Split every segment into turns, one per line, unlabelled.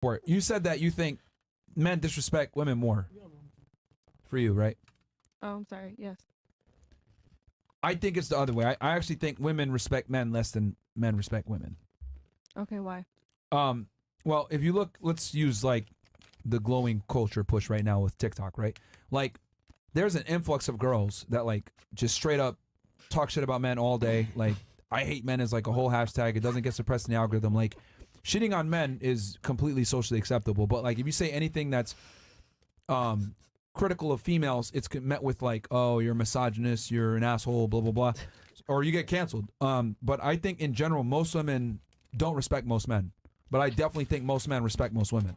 for it. You said that you think men disrespect women more. For you, right?
Oh, I'm sorry. Yes.
I think it's the other way. I actually think women respect men less than men respect women.
Okay, why?
Well, if you look, let's use like the glowing culture push right now with TikTok, right? Like, there's an influx of girls that like just straight up talk shit about men all day. Like, I hate men is like a whole hashtag. It doesn't get suppressed in the algorithm. Like, shitting on men is completely socially acceptable. But like, if you say anything that's critical of females, it's met with like, oh, you're a misogynist, you're an asshole, blah blah blah, or you get canceled. But I think in general, most women don't respect most men. But I definitely think most men respect most women.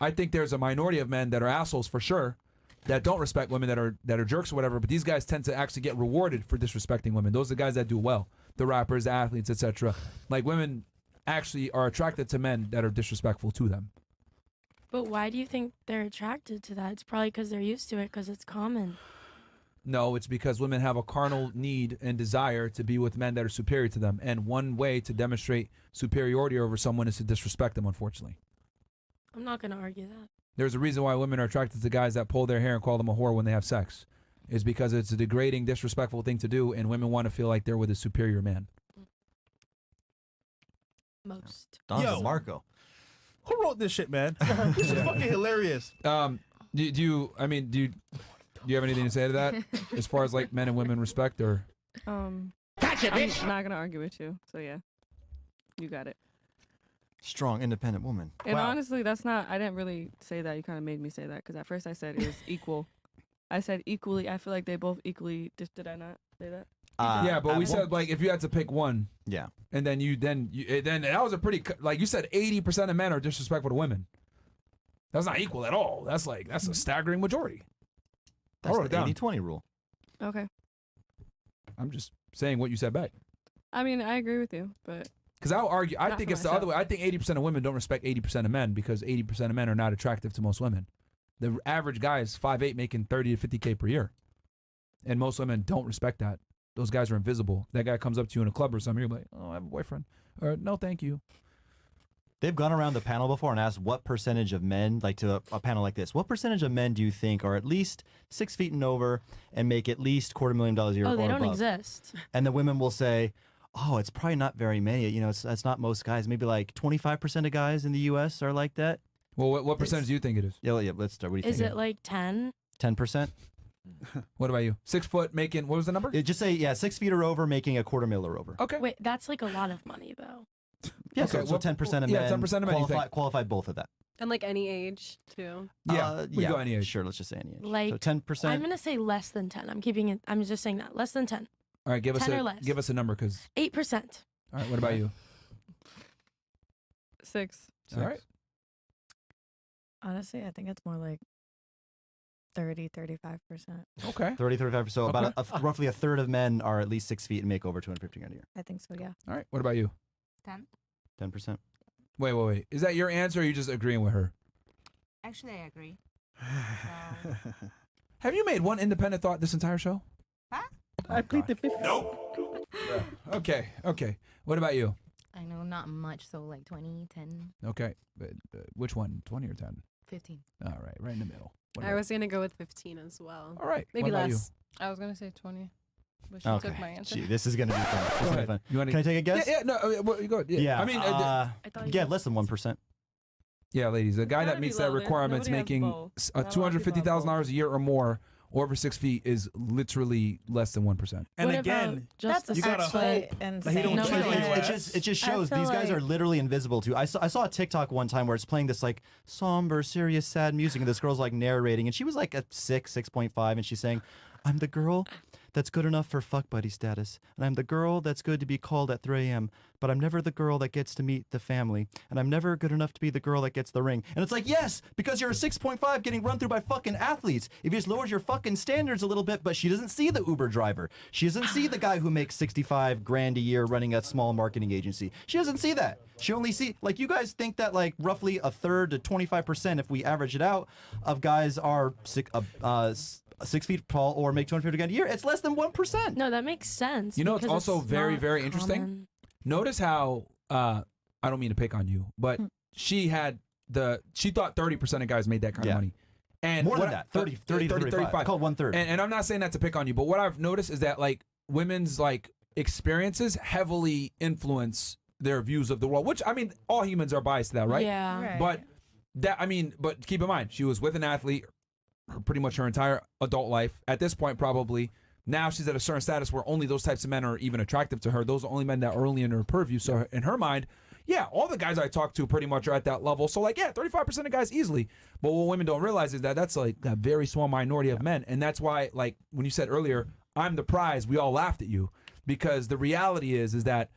I think there's a minority of men that are assholes for sure, that don't respect women, that are jerks or whatever. But these guys tend to actually get rewarded for disrespecting women. Those are the guys that do well. The rappers, the athletes, etc. Like, women actually are attracted to men that are disrespectful to them.
But why do you think they're attracted to that? It's probably because they're used to it, because it's common.
No, it's because women have a carnal need and desire to be with men that are superior to them. And one way to demonstrate superiority over someone is to disrespect them, unfortunately.
I'm not going to argue that.
There's a reason why women are attracted to guys that pull their hair and call them a whore when they have sex. It's because it's a degrading, disrespectful thing to do, and women want to feel like they're with a superior man.
Most.
Don
Yo.
DeMarco.
Who wrote this shit, man? This is fucking hilarious.
Do you have anything to say to that as far as like men and women respect, or?
Gotcha, bitch. I'm not gonna argue with you. So yeah, you got it.
Strong, independent woman.
And honestly, that's not. I didn't really say that. You kind of made me say that because at first I said it was equal. I said equally. I feel like they both equally. Did I not say that?
Yeah, but we said like if you had to pick one.
Yeah.
And then then that was a pretty, like you said, 80% of men are disrespectful to women. That's not equal at all. That's a staggering majority.
That's the 80-20 rule.
Okay.
I'm just saying what you said back.
I mean, I agree with you, but.
Because I'll argue, I
Not
think
for
it's the
myself.
other way. I think 80% of women don't respect 80% of men because 80% of men are not attractive to most women. The average guy is 5'8", making 30 to 50K per year. And most women don't respect that. Those guys are invisible. That guy comes up to you in a club or something, you're like, oh, I have a boyfriend. Or, no, thank you.
They've gone around the panel before and asked what percentage of men, like to a panel like this, what percentage of men do you think are at least 6 feet and over and make at least $250,000 a year?
Oh, they
or
don't
above?
exist.
And the women will say, oh, it's probably not very many. You know, that's not most guys. Maybe like 25% of guys in the U.S. are like that.
Well, what percentage do you think it is?
Yeah, let's start. What do you
Is
think?
it like 10?
10%?
What about you? 6 foot making, what was the number?
Just say, 6 feet or over, making $250,000 or over.
Okay.
Wait, that's like a lot of money, though.
Yeah,
Okay,
so 10% of men,
10% of men, you think?
qualify both of that.
And like any age, too.
Yeah, we go any age.
Sure, let's just say any age.
Like,
so 10%.
I'm going to say less than 10. I'm just saying that. Less than 10.
All right, give
10 or less.
us a number, because.
8%.
All right, what about you?
6.
All right.
Honestly, I think it's more like 30-35%.
Okay.
30-35%. So
Okay.
about roughly a third of men are at least 6 feet and make over $250,000 a year.
I think so, yeah.
All right, what about you?
10.
10%.
Wait. Is that your answer, or are you just agreeing with her?
Actually, I agree.
Have you made one independent thought this entire show?
Huh?
I plead the fifth.
Okay. What about you?
I know not much, so like 20, 10,
Okay. Which one? 20 or 10?
15.
All right in the middle. What
I
about-
was going to go with 15 as well.
All right.
Maybe
what about
less.
I was gonna say 20, but she
Okay.
took my answer.
Gee, this is going to be fun. This is
Go
gonna be
ahead.
fun.
You wanna-
Can I take a guess?
Yeah, no, you go ahead. Yeah. I mean,
I thought you
less than 1%.
yeah, ladies, a guy
gotta
that
be
meets
low.
that requirements
Nobody has
making
both. Not a lot of
$250,000 a year or more, or over 6 feet, is literally less than 1%.
And
What
again,
about just the
you gotta
6
hope
foot?
And
that he don't
No,
cheat
but
on your
like-
ass.
It just
I
shows
feel
these guys
like-
are literally invisible too. I saw a TikTok one time where it's playing this like somber, serious, sad music, and this girl's like narrating, and she was like a 6.5, and she's saying, "I'm the girl that's good enough for fuck buddy status, and I'm the girl that's good to be called at 3 a.m. But I'm never the girl that gets to meet the family, and I'm never good enough to be the girl that gets the ring." And it's like, yes, because you're a 6.5 getting run through by fucking athletes. If you just lowered your fucking standards a little bit, but she doesn't see the Uber driver. She doesn't see the guy who makes 65 grand a year running a small marketing agency. She doesn't see that. She only see, like, you guys think that like roughly a third to 25%, if we average it out, of guys are 6 feet tall or make 250 grand a year. It's less than 1%.
No, that makes sense.
You know, it's
because
also very,
not
very interesting.
common.
Notice how, I don't mean to pick on you, but she had she thought 30% of guys made that kind of
Yeah.
money. And
More than
what-
that, 30 to 35. Called 1/3.
And I'm not saying that to pick on you, but what I've noticed is that like women's like experiences heavily influence their views of the world, which I mean, all humans are biased to that, right?
Yeah.
Right.
But but keep in mind, she was with an athlete pretty much her entire adult life. At this point, probably now she's at a certain status where only those types of men are even attractive to her. Those are only men that are only in her purview. So in her mind, yeah, all the guys I talk to pretty much are at that level. So like, yeah, 35% of guys easily. But what women don't realize is that that's like a very small minority of men. And that's why, like when you said earlier, I'm the prize, we all laughed at you, because the reality is that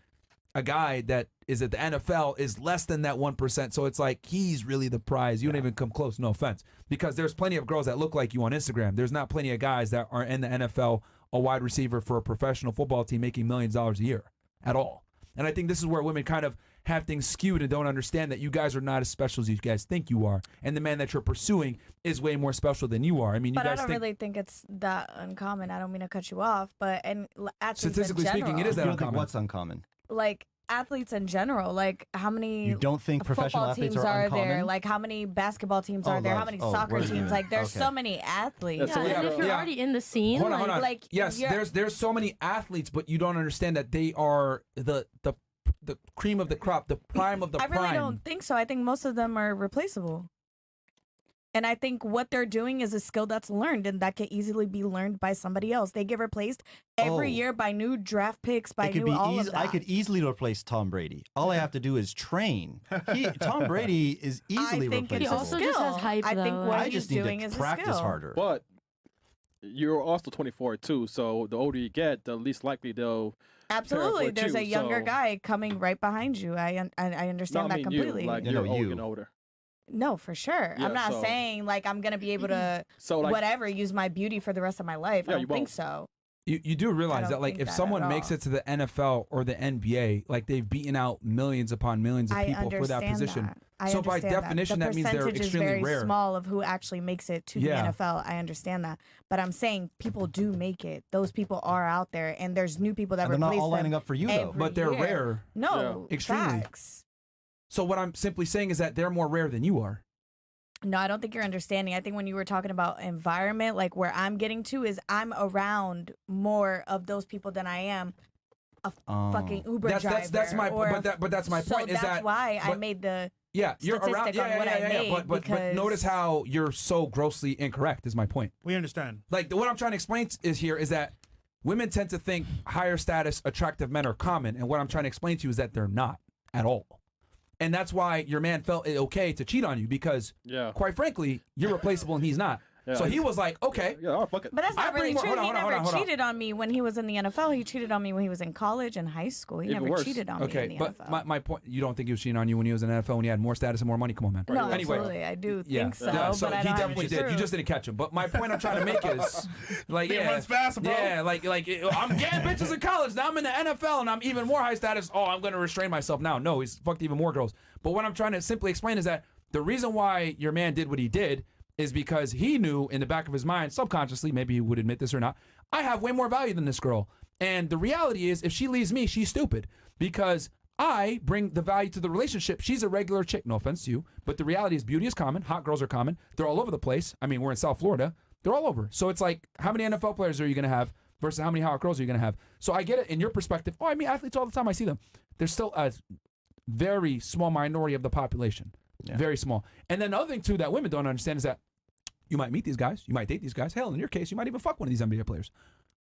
a guy that is at the NFL is less than that 1%. So it's like he's really the prize. You don't even come close, no offense. Because there's plenty of girls that look like you on Instagram. There's not plenty of guys that are in the NFL, a wide receiver for a professional football team making millions of dollars a year at all. And I think this is where women kind of have things skewed and don't understand that you guys are not as special as you guys think you are. And the man that you're pursuing is way more special than you are. I mean, you
But I
guys
don't
think
really think it's that uncommon. I don't mean to cut you off, but athletes
statistically
in
speaking,
general,
it is
You
that
don't think
uncommon.
what's uncommon?
like athletes in general. Like how many
You don't think professional
football
athletes
teams
are
there?
uncommon?
Like how many basketball teams are there? How many
oh,
soccer
we're
teams?
even.
Like there's
Okay.
so many athletes.
Yeah, and if you're
yeah.
already in the scene,
Hold on,
like,
hold on.
like,
Yes,
you're-
there's so many athletes, but you don't understand that they are the cream of the crop, the prime of the
I
prime.
really don't think so. I think most of them are replaceable. And I think what they're doing is a skill that's learned and that can easily be learned by somebody else. They get replaced every
Oh.
year by new draft picks, by
It could
new
be
all
easy.
of that.
I could easily replace Tom Brady. All I have to do is train. Tom Brady is easily
I think
He
it's a
also
replaceable.
just has
skill.
hype,
I think
though.
what
I
he's
just need
doing
to
is a
practice
skill.
harder.
But you're also 24 too, so the older you get, the least likely they'll.
Absolutely.
for
There's
you,
a younger
so-
guy coming right behind you. I
No,
understand
I
that
mean you,
completely.
like
No,
you're
no,
old
you.
and older.
No, for sure.
Yeah,
I'm not
so-
saying like I'm gonna be able to
So like,
whatever use my beauty for the rest of my life.
Yeah,
I
you
don't think
won't.
so.
You do realize
don't
that like
think
if
that at
someone makes
all.
it to the NFL or the NBA, like they've beaten out millions upon millions of
I
people for that
understand
position.
that. I
So by
understand that.
definition,
the
that means they're
percentage
extremely
is very
rare.
small of who actually makes it to
Yeah.
the NFL. I understand that, but I'm saying people do make it. Those people are out there, and there's new people that
And they're not
replace
all lining
them
up for you, though.
every
But they're
year.
rare.
No,
Yeah. Extremely.
facts.
So what I'm simply saying is that they're more rare than you are.
No, I don't think you're understanding. I think when you were talking about environment, like where I'm getting to is I'm around more of those people than I am a fucking Uber driver.
That's my
or
but that's my
so
point. Is
that's
that
why I
but-
made the
yeah, you're around.
statistic
Yeah,
on
yeah,
what
yeah,
I
yeah, yeah.
made
But
because-
notice how you're so grossly incorrect. Is my point.
We understand.
Like what I'm trying to explain is that women tend to think higher status, attractive men are common, and what I'm trying to explain to you is that they're not at all. And that's why your man felt it okay to cheat on you because,
yeah,
quite frankly, you're replaceable and he's not.
Yeah.
So he was like, okay,
yeah, oh, fuck it.
But that's
I
not
bring
really
more-
true.
hold on,
He
hold on,
never
hold on.
cheated on me when he was in the NFL. He cheated on me when he was in college and high school. He
Even
never
worse.
cheated on me in
okay.
the
But
NFL.
my point, you don't think he was cheating on you when he was in the NFL when he had more status and more money? Come on, man.
no,
Anyway,
absolutely, I do
yeah,
think so.
yeah.
But I
he
don't have
definitely
any
did. You
proof.
just didn't catch him. But my point I'm trying to make is, like,
Man
yeah,
runs fast, bro.
yeah, like I'm getting bitches in college. Now I'm in the NFL and I'm even more high status. Oh, I'm gonna restrain myself now. No, he's fucked even more girls. But what I'm trying to simply explain is that the reason why your man did what he did is because he knew in the back of his mind, subconsciously, maybe he would admit this or not, I have way more value than this girl. And the reality is, if she leaves me, she's stupid because I bring the value to the relationship. She's a regular chick, no offense to you, but the reality is beauty is common, hot girls are common. They're all over the place. I mean, we're in South Florida. They're all over. So it's like, how many NFL players are you going to have versus how many hot girls are you going to have? So I get it in your perspective. Oh, I meet athletes all the time. I see them. There's still a very small minority of the population.
Yeah.
Very small. And then the other thing, too, that women don't understand is that you might meet these guys. You might date these guys. Hell, in your case, you might even fuck one of these NBA players.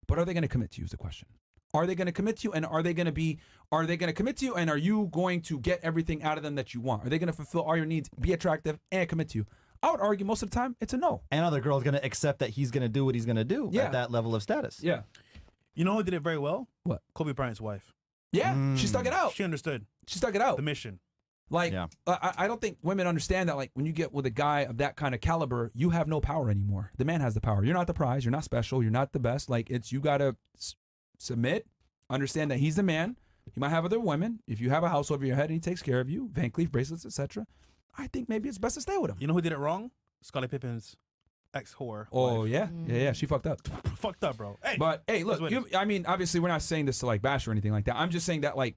But are they going to commit to you is the question. Are they going to commit to you? And are they going to commit to you? And are you going to get everything out of them that you want? Are they going to fulfill all your needs, be attractive, and commit to you? I would argue most of the time it's a no.
And other girl's going to accept that he's going to do what he's going to do
Yeah.
at that level of status.
Yeah.
You know who did it very well?
What?
Kobe Bryant's wife.
Yeah. She stuck it out.
She understood
She stuck it out.
the mission.
Like,
Yeah.
I don't think women understand that, like, when you get with a guy of that kind of caliber, you have no power anymore. The man has the power. You're not the prize. You're not special. You're not the best. Like, it's, you got to submit, understand that he's the man. He might have other women. If you have a house over your head and he takes care of you, Van Cleef bracelets, etc., I think maybe it's best to stay with him.
You know who did it wrong? Scottie Pippen's ex-whore.
Oh,
wife.
yeah. She fucked up.
Fucked up, bro. Hey,
But, hey, look,
That's what it
I mean, obviously, we're not saying this to, like, bash or anything like that. I'm just saying that, like,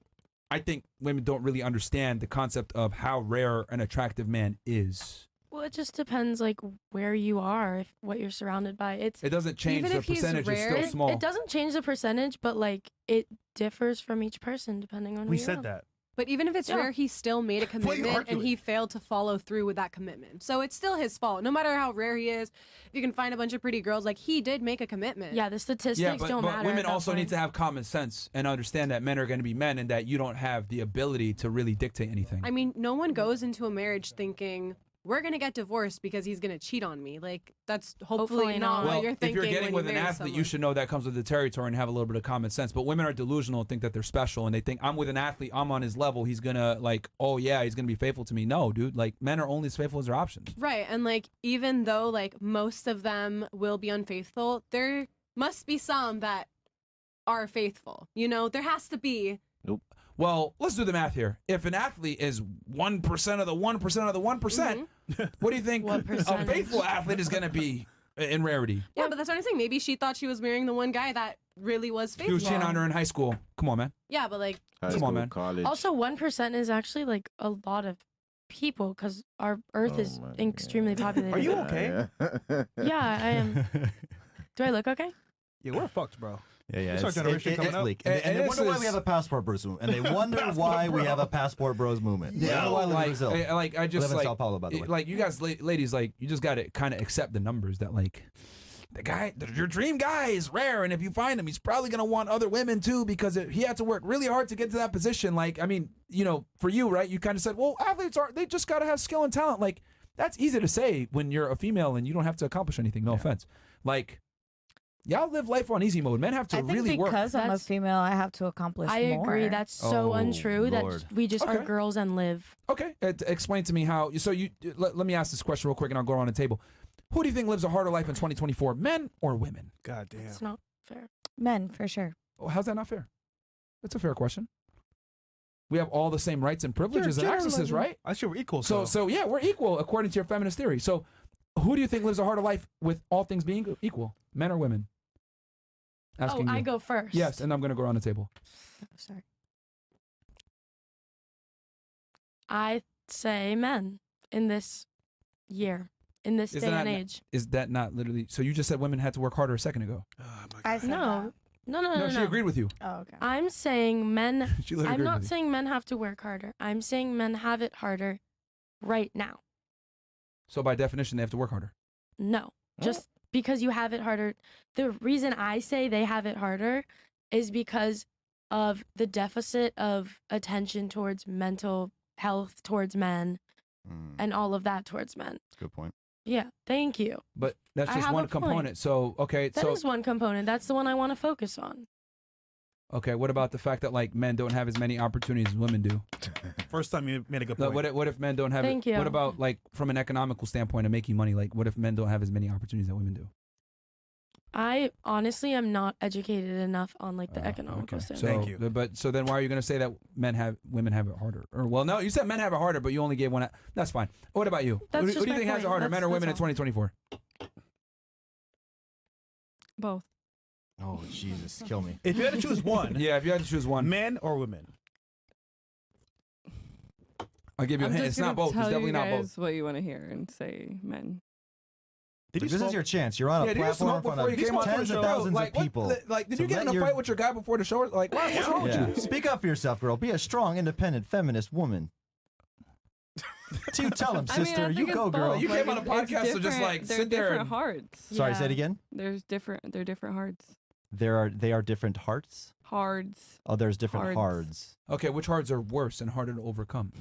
I think women don't really understand the concept of how rare an attractive man is.
Well, it just depends, like, where you are, what you're surrounded by.
It doesn't change.
Even
The
if he's
percentage is
rare,
still small.
It doesn't change the percentage, but like it differs from each person depending on.
We
who you
said
are.
that.
But even if it's
Yeah.
rare, he still made a
are you
commitment and
arguing?
he failed to follow through with that commitment. So it's still his fault. No matter how rare he is, if you can find a bunch of pretty girls, like he did make a commitment.
Yeah, the statistics
Yeah, but
don't matter.
women
at that
also need
point.
to have common sense and understand that men are going to be men and that you don't have the ability to really dictate anything.
I mean, no one goes into a marriage thinking we're gonna get divorced because he's gonna cheat on me. Like that's hopefully
Hopefully
not
not.
what
well,
you're
if
thinking.
you're getting
when
with
you
an
marry
athlete, you
someone.
should know that comes with the territory and have a little bit of common sense. But women are delusional and think that they're special and they think I'm with an athlete, I'm on his level, he's gonna like, oh yeah, he's gonna be faithful to me. No, dude, like men are only as faithful as their options.
Right, and like even though like most of them will be unfaithful, there must be some that are faithful. You know, there has to be.
Well, let's do the math here. If an athlete is 1% of the 1% of the 1%, what do you think
What
a
percentage?
faithful athlete is going to be in rarity?
Yeah, but that's what I'm saying. Maybe she thought she was marrying the one guy that really was
He
faithful.
was cheating on her in high school. Come on, man.
Yeah, but like
Come on, man.
College.
Also, 1% is actually like a lot of people because our Earth is
my
extremely populated.
Are you okay?
Yeah, I am. Do I look okay?
Yeah, we're fucked, bro.
Yeah.
It's our generation coming
it's
up.
bleak. And they
And
wonder
this
why we
is-
have a passport bros movement. And they wonder why we have a passport bros movement. They wonder why we live in Brazil.
I just
live in
like,
Sao Paulo, by the way.
like you guys, ladies, like you just got to kind of accept the numbers that like the guy, your dream guy is rare, and if you find him, he's probably gonna want other women too because he had to work really hard to get to that position. Like, I mean, you know, for you, right? You kind of said, well, athletes they just got to have skill and talent. Like that's easy to say when you're a female and you don't have to accomplish anything. No offense, like. Y'all live life on easy mode. Men have to
I think
really work.
because I'm a
That's-
female, I have to accomplish
I
more.
agree. That's so
Oh,
untrue.
Lord.
That we just are
Okay.
girls and live.
Okay, explain to me how. So you let me ask this question real quick, and I'll go around the table. Who do you think lives a harder life in 2024, men or women?
God damn.
It's not fair.
Men, for sure.
Oh, how's that not fair? That's a fair question. We have all the same rights and privileges and accesses, right?
I should we're equal.
So yeah, we're equal according to your feminist theory. So, who do you think lives a harder life with all things being equal, men or women? Asking
I
you.
go first.
Yes, and I'm going to go around the table.
Sorry. I say men in this year, in this
Is
day
that
and
not-
age.
Is that not literally? So you just said women had to work harder a second ago.
Oh, my God.
I said
No. No,
No, she agreed with you.
that. Oh, okay.
I'm saying men.
She literally
I'm
agreed
not
with you.
saying men have to work harder. I'm saying men have it harder right now.
So by definition, they have to work harder.
No, just because you have it harder. The reason I say they have it harder is because of the deficit of attention towards mental health towards men and all of that towards men.
Good point.
Yeah, thank you.
But that's
I
just
have
one
a point.
component. So okay,
That is
so
one component. That's the one I want to focus on.
okay, what about the fact that like men don't have as many opportunities as women do?
First time you made a good
Like,
point.
what if men don't have?
Thank
What
you.
about like from an economical standpoint of making money? Like, what if men don't have as many opportunities that women do?
I honestly am not educated enough on like the economical
Okay.
standpoint.
So,
Thank you.
But so then why are you going to say that women have it harder? Or well, no, you said men have it harder, but you only gave one. That's fine. What about you?
That's
Who
just
do you
my
think has it
point.
harder, men or
That's
women in
all.
2024?
Both.
Oh, Jesus. Kill me.
If you had to choose one,
Yeah, if you had to choose one,
men or women?
I'll give you a
I'm
hint.
just
It's not
gonna
both. It's
tell
definitely
you
not
guys
both.
what you want to hear and say men.
Did you
This is
smoke?
your chance. You're on a
Yeah, did you
platform
smoke
in front
before
of
you came on
tens
the
of
show?
thousands
Like,
of
what-
people.
like, did
So
you get in
let
a
your-
fight with your guy before the show? Like, what's wrong with
Yeah.
you?
Speak up for yourself, girl. Be a strong, independent, feminist woman. You tell him,
I mean,
sister.
I
you
think
go,
it's
girl.
both.
You came on a
it's
podcast, so just,
different-
like,
they're
sit there
different
and-
hearts.
Sorry, say
Yeah.
it again.
They're different hearts.
They are different hearts.
Hards.
Oh, there's different
Hards.
hards.
Okay, which hards are worse and harder to overcome?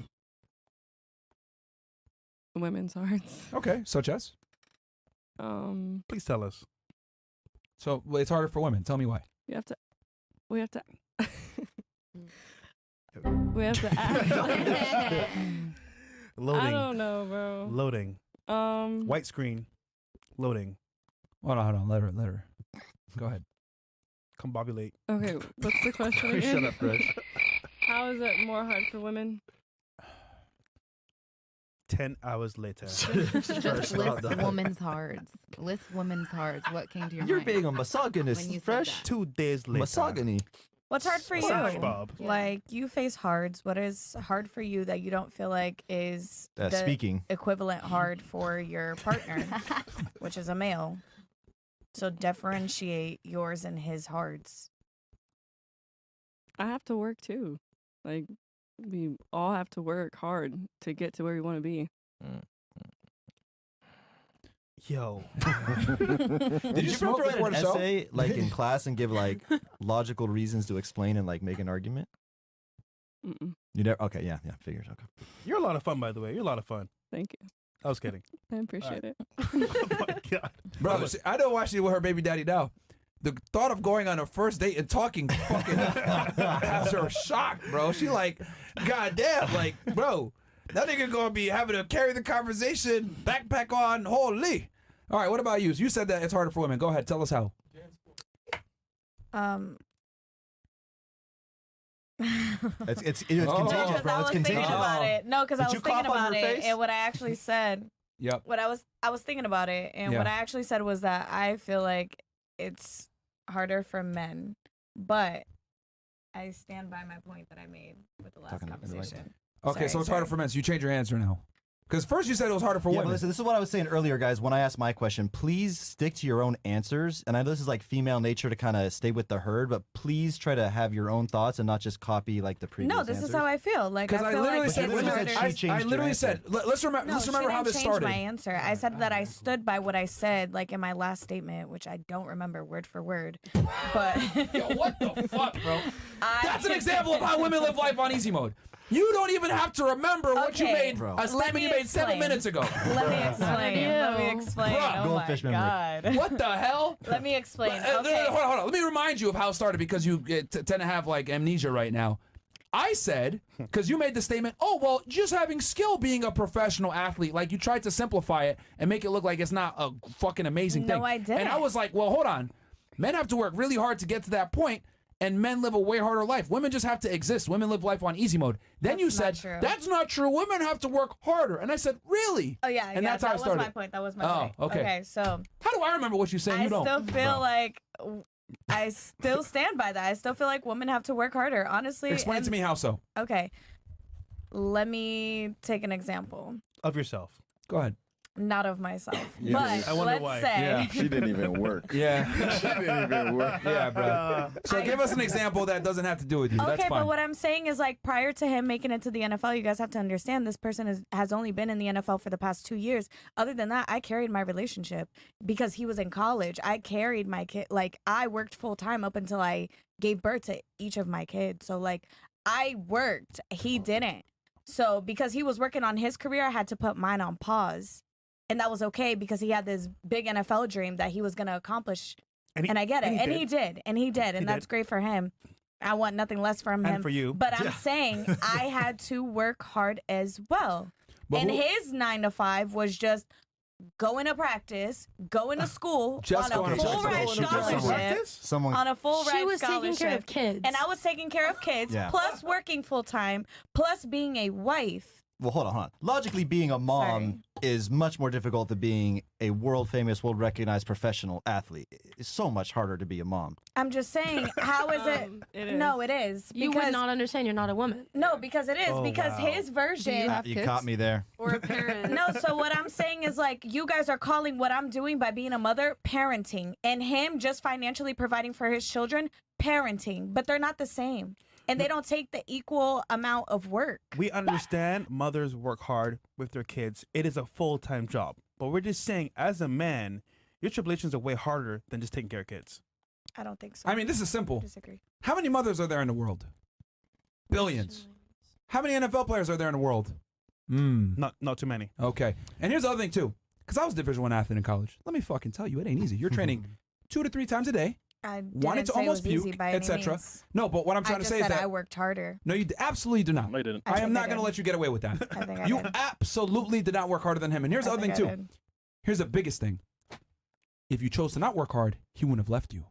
Women's hearts.
Okay, such as?
Please tell us.
So well, it's harder for women. Tell me why.
We have to. We have to act.
Loading.
I don't know, bro.
Loading. White screen. Loading.
Hold on. Let her. Go ahead.
Combobulate.
Okay, what's the question again?
Shut up, Chris.
How is it more hard for women?
10 hours later.
Just list women's hearts. List women's hearts. What came to your
You're
mind?
being a misogynist,
When you said
fresh.
that.
2 days later.
Misogyny.
What's hard for you?
SpongeBob.
Like, you face hards. What is hard for you that you don't feel like is the
Speaking.
equivalent hard for your partner, which is a male? So differentiate yours and his hards.
I have to work too. Like, we all have to work hard to get to where we want to be.
Yo.
Did you
smoke
ever write
before
an
the show?
essay like in class and give like logical reasons to explain and like make an argument?
Mm-mm.
You never? Okay, yeah, figures. Okay.
You're a lot of fun, by the way. You're a lot of fun.
Thank you.
I was kidding.
I appreciate it.
Oh my God.
Bro, see, I know why she's with her baby daddy now. The thought of going on a first date and talking fucking has her shocked, bro. She like, goddamn, like, bro, that nigga gonna be having to carry the conversation, backpack on, holy. All right, what about you? You said that it's harder for women. Go ahead, tell us how.
It's
Oh.
contagious,
Because
bro.
I
It's
was thinking
contagious.
about it. No, because I
Did
was
you
thinking
cough on
about
your
it,
face?
and what I actually said.
Yep.
What I was thinking about it, and what
Yeah.
I actually said was that I feel like it's harder for men, but I stand by my point that I made with the last
Talking in the right
conversation.
Okay, so it's harder for men. So you change your answer now. Because first you said it was harder for
Yeah, but
women.
listen, this is what I was saying earlier, guys. When I asked my question, please stick to your own answers. And I know this is like female nature to kind of stay with the herd, but please try to have your own thoughts and not just copy like the previous.
No, this is how I feel. Like,
Because I
feel
literally
like
said,
it's
women
women,
said
harder.
she changed
I
your
literally
answer.
said, let's remember,
No,
let's
she
remember how
didn't
this
change
started.
my answer. I said that I stood by what I said, like in my last statement, which I don't remember word for word. But
Yo, what the fuck, bro? That's an example of how women live life on easy mode. You don't even have to remember what you
Okay,
made,
bro.
a statement you made 7 minutes ago.
Let me explain. Let me explain.
Bruh.
Oh
Goldfish
my
memory.
God.
What the hell?
Let me explain.
Hold
Okay.
on. Let me remind you of how it started because you tend to have like amnesia right now. I said, because you made the statement, oh, well, just having skill being a professional athlete, like you tried to simplify it and make it look like it's not a fucking amazing thing.
No, I didn't.
And I was like, well, hold on. Men have to work really hard to get to that point, and men live a way harder life. Women just have to exist. Women live life on easy mode. Then you
That's not
said,
true.
that's not true. Women have to work harder. And I said, really?
Oh yeah,
And
yeah,
that's how
that
I
was
started.
my point. That was my
Oh,
point.
okay.
Okay, so
How do I remember what you said?
I
You don't.
still feel like I still stand by that. I still feel like women have to work harder. Honestly,
Explain
and-
to me how so.
Okay, let me take an example.
Of yourself.
Go ahead.
Not of myself,
Yeah,
but
I wonder
let's
why.
say.
Yeah.
She didn't even work.
Yeah.
She didn't even work.
Yeah, bro. So give us an example that doesn't have to do with you. That's
Okay,
fine.
but what I'm saying is, like, prior to him making it to the NFL, you guys have to understand this person has only been in the NFL for the past 2 years. Other than that, I carried my relationship because he was in college. I carried my kid. Like, I worked full time up until I gave birth to each of my kids. So, like, I worked. He didn't. So, because he was working on his career, I had to put mine on pause. And that was okay because he had this big NFL dream that he was going to accomplish. And I get it. And he did. And he did. And that's great for him. I want nothing less from him.
And for you.
But I'm saying I had to work hard as well.
But
and
who-
his 9 to 5 was just going to practice, going to school
Just
on
going
a
to
full
school.
ride
She just
scholarship.
Someone.
On a full
She
ride
was taking
scholarship.
care of kids.
And I was taking care of kids,
Yeah.
plus working full time, plus being a wife.
Well, hold on. Logically, being a mom is much more difficult than being a world famous, world recognized professional athlete. It's so much harder to be a mom.
I'm just saying, how is it?
It is.
No, it is.
You would
because-
not understand. You're not a woman.
No, because it is.
Oh,
because
wow.
his version.
have
You
kids?
caught me there.
Or a parent.
No, so what I'm saying is like you guys are calling what I'm doing by being a mother parenting, and him just financially providing for his children parenting, but they're not the same. And they don't take the equal amount of work.
We understand mothers work hard with their kids. It is a full-time job. But we're just saying, as a man, your tribulations are way harder than just taking care of kids.
I don't think so.
I mean, this is simple.
disagree.
How many mothers are there in the world? Billions. How many NFL players are there in the world?
Not too many.
Okay. And here's the other thing too, because I was a Division I athlete in college. Let me fucking tell you, it ain't easy. You're training 2 to 3 times a day,
I
wanted
didn't
to
say it
almost
was easy
puke,
by any
etc.
means.
No, but what I'm
I
trying to
just
say is
said
that
I worked harder.
no, you absolutely do not.
No, you didn't.
I
I am
think
not
I
going to
did.
let you get away with that.
I think I
You
did.
absolutely did not work harder than him. And here's the
I
other thing
think I
too.
did.
Here's the biggest thing. If you chose to not work hard, he wouldn't have left you.